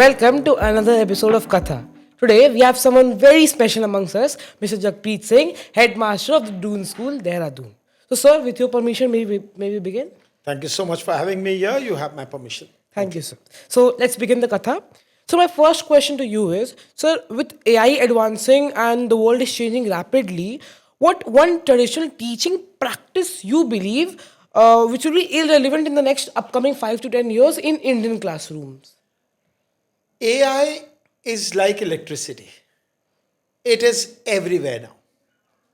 welcome to another episode of Katha. Today we have someone very special amongst us, Mr. Jagpreet Singh, Headmaster of the Doon School, Dehradun. So, sir, with your permission, may we begin? Thank you so much for having me here. You have my permission. Thank you, sir. So, let's begin the Katha. So, my first question to you is, sir, with AI advancing and the world is changing rapidly, what one traditional teaching practice you believe which will be irrelevant in the next upcoming 5 to 10 years in Indian classrooms? AI is like electricity. It is everywhere now.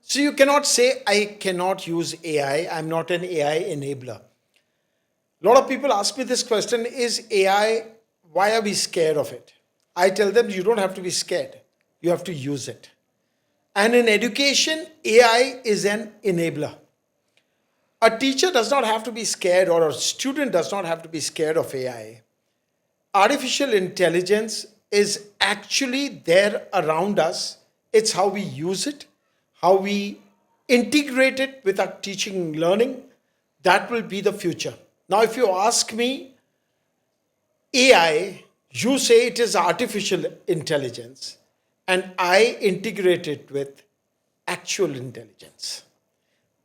So you cannot say, I cannot use AI. I'm not an AI enabler. A lot of people ask me this question, is AI, why are we scared of it? I tell them, you don't have to be scared. You have to use it. And in education, AI is an enabler. A teacher does not have to be scared, or a student does not have to be scared of AI. Artificial intelligence is actually there around us. It's how we use it, how we integrate it with our teaching and learning. That will be the future. Now, if you ask me, AI, you say it is artificial intelligence, and I integrate it with actual intelligence.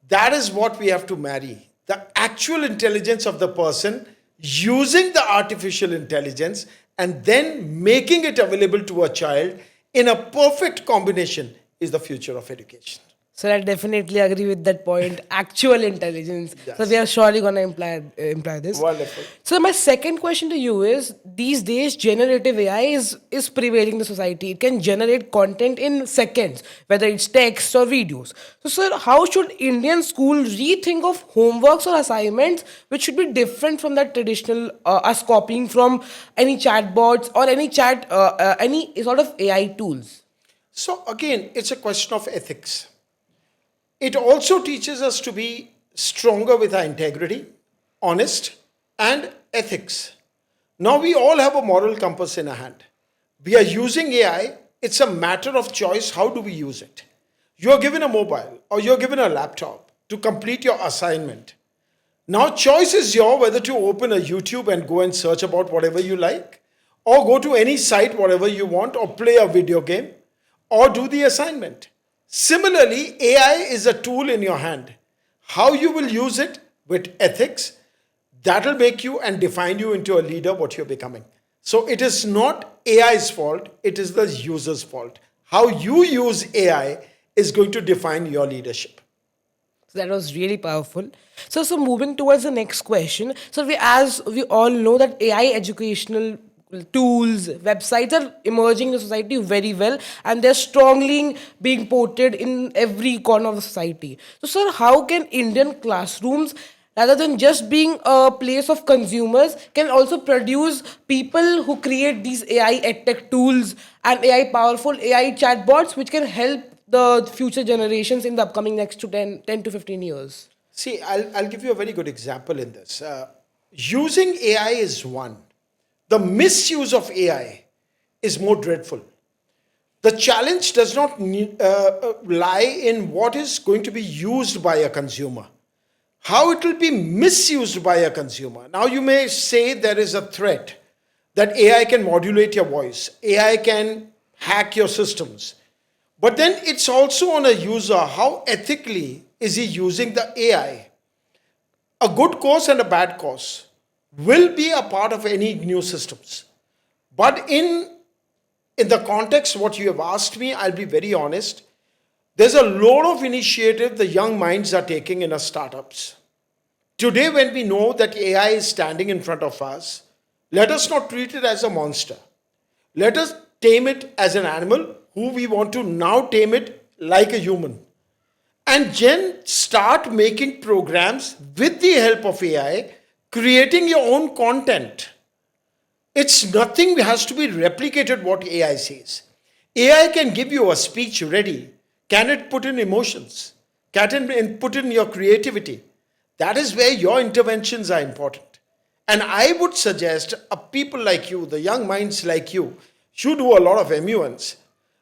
That is what we have to marry. The actual intelligence of the person using the artificial intelligence and then making it available to a child in a perfect combination is the future of education. So I definitely agree with that point. Actual intelligence. Yes. So we are surely going to imply this. Wonderful. So my second question to you is: these days, generative AI is prevailing the society. It can generate content in seconds, whether it's text or videos. So, sir, how should Indian school rethink of homeworks or assignments, which should be different from that traditional us copying from any chatbots or any sort of AI tools? So, again, it's a question of ethics. It also teaches us to be stronger with our integrity, honest, and ethics. Now we all have a moral compass in our hand. We are using AI. It's a matter of choice. How do we use it? You're given a mobile or you're given a laptop to complete your assignment. Now choice is yours whether to open a YouTube and go and search about whatever you like, or go to any site, whatever you want, or play a video game, or do the assignment. Similarly, AI is a tool in your hand. How you will use it with ethics, that will make you and define you into a leader, what you're becoming. So it is not AI's fault, it is the user's fault. How you use AI is going to define your leadership. So that was really powerful. So moving towards the next question. So as we all know that AI educational tools, websites are emerging in the society very well, and they're strongly being ported in every corner of the society. So, sir, how can Indian classrooms, rather than just being a place of consumers, can also produce people who create these AI edtech tools and AI powerful AI chatbots, which can help the future generations in the upcoming next to 10 to 15 years? See, I'll give you a very good example in this. Using AI is one. The misuse of AI is more dreadful. The challenge does not lie in what is going to be used by a consumer, how it will be misused by a consumer. Now, you may say there is a threat that AI can modulate your voice, AI can hack your systems. But then it's also on a user, how ethically is he using the AI? A good course and a bad course will be a part of any new systems. But in the context what you have asked me, I'll be very honest. There's a lot of initiative the young minds are taking in our startups. Today, when we know that AI is standing in front of us, let us not treat it as a monster. Let us tame it as an animal who we want to now tame it like a human. And then start making programs with the help of AI, creating your own content. It's nothing has to be replicated what AI says. AI can give you a speech ready. Can it put in emotions? Can it put in your creativity? That is where your interventions are important. And I would suggest people like you, the young minds like you do a lot of MUNs.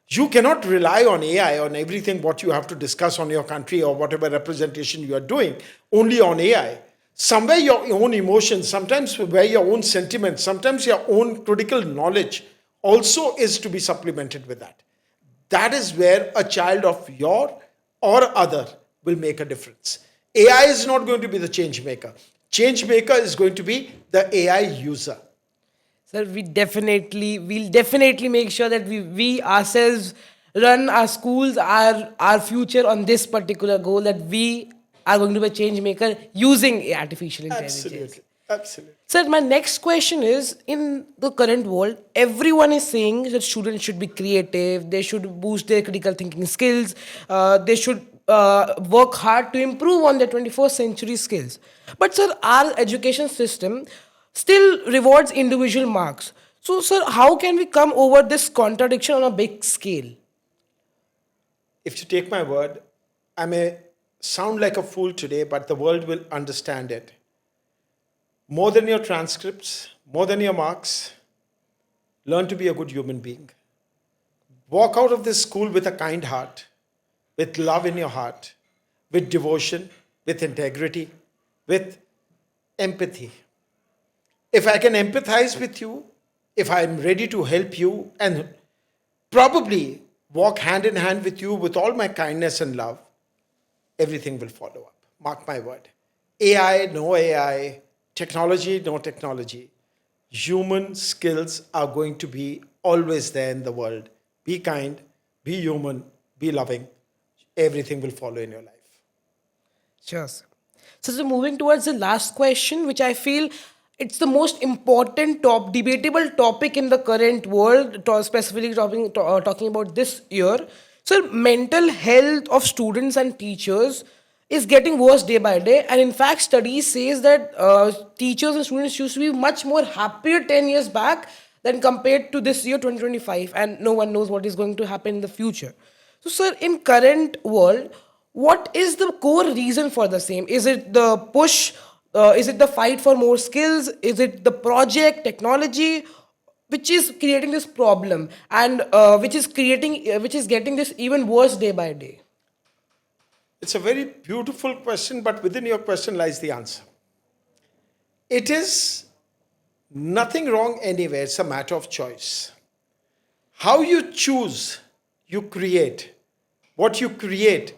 You cannot rely on AI on everything what you have to discuss on your country or whatever representation you are doing, only on AI. Somewhere your own emotions, sometimes where your own sentiments, sometimes your own critical knowledge also is to be supplemented with that. That is where a child of your or other will make a difference. AI is not going to be the change maker. Change maker is going to be the AI user. Sir, we'll definitely make sure that we ourselves run our schools, our future on this particular goal, that we are going to be a change maker using artificial intelligence. Absolutely. Absolutely. Sir, my next question is, in the current world, everyone is saying that students should be creative, they should boost their critical thinking skills, they should work hard to improve on their 21st century skills. But, sir, our education system still rewards individual marks. So, sir, how can we come over this contradiction on a big scale? If you take my word, I may sound like a fool today, but the world will understand it. More than your transcripts, more than your marks, learn to be a good human being. Walk out of this school with a kind heart, with love in your heart, with devotion, with integrity, with empathy. If I can empathize with you, if I'm ready to help you and probably walk hand in hand with you with all my kindness and love, everything will follow up. Mark my word. AI, no AI, technology, no technology. Human skills are going to be always there in the world. Be kind, be human, be loving. Everything will follow in your life. Sure, sir. So moving towards the last question, which I feel it's the most important debatable topic in the current world, specifically talking about this year. So mental health of students and teachers is getting worse day by day, and in fact studies says that teachers and students used to be much more happier 10 years back than compared to this year 2025, and no one knows what is going to happen in the future. So, sir, in current world, what is the core reason for the same? Is it the push? Is it the fight for more skills? Is it the project technology, which is creating this problem, and which is getting this even worse day by day? It's a very beautiful question, but within your question lies the answer. It is nothing wrong anywhere. It's a matter of choice. How you choose, you create. What you create,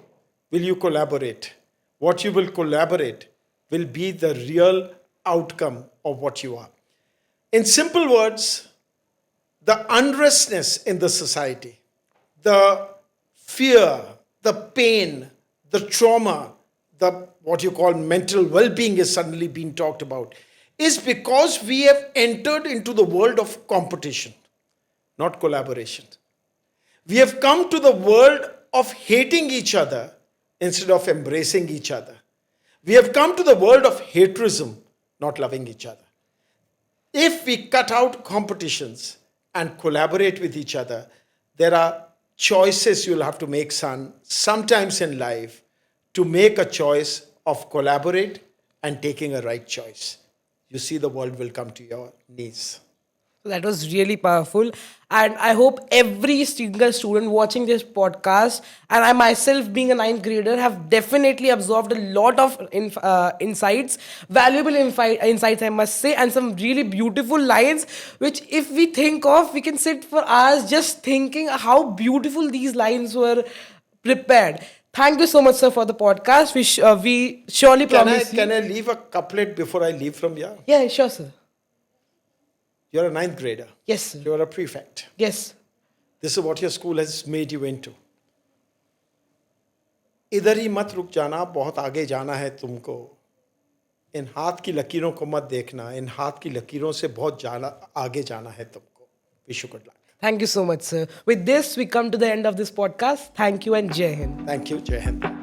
will you collaborate? What you will collaborate will be the real outcome of what you are. In simple words, the unrestness in the society, the fear, the pain, the trauma, the what you call mental well-being is suddenly being talked about, is because we have entered into the world of competition, not collaboration. We have come to the world of hating each other instead of embracing each other. We have come to the world of haterism, not loving each other. If we cut out competitions and collaborate with each other, there are choices you'll have to make, son, sometimes in life, to make a choice of collaborate and taking a right choice. You see, the world will come to your knees. That was really powerful. And I hope every single student watching this podcast, and I myself being a ninth grader, have definitely absorbed a lot of insights, valuable insights, I must say, and some really beautiful lines, which if we think of, we can sit for hours just thinking how beautiful these lines were prepared. Thank you so much, sir, for the podcast. We surely promise Can I leave a couplet before I leave from here? Yeah, sure, sir. You're a ninth grader. Yes, sir. You're a prefect. Yes. This is what your school has made you into. इधर ही मत रुक जाना, बहुत आगे जाना है तुमको. इन हाथ की लकीरों को मत देखना, इन हाथ की लकीरों से बहुत आगे जाना है तुमको. Wish you good luck. Thank you so much, sir. With this, we come to the end of this podcast. Thank you and Jai Hind. Thank you, Jai Hind.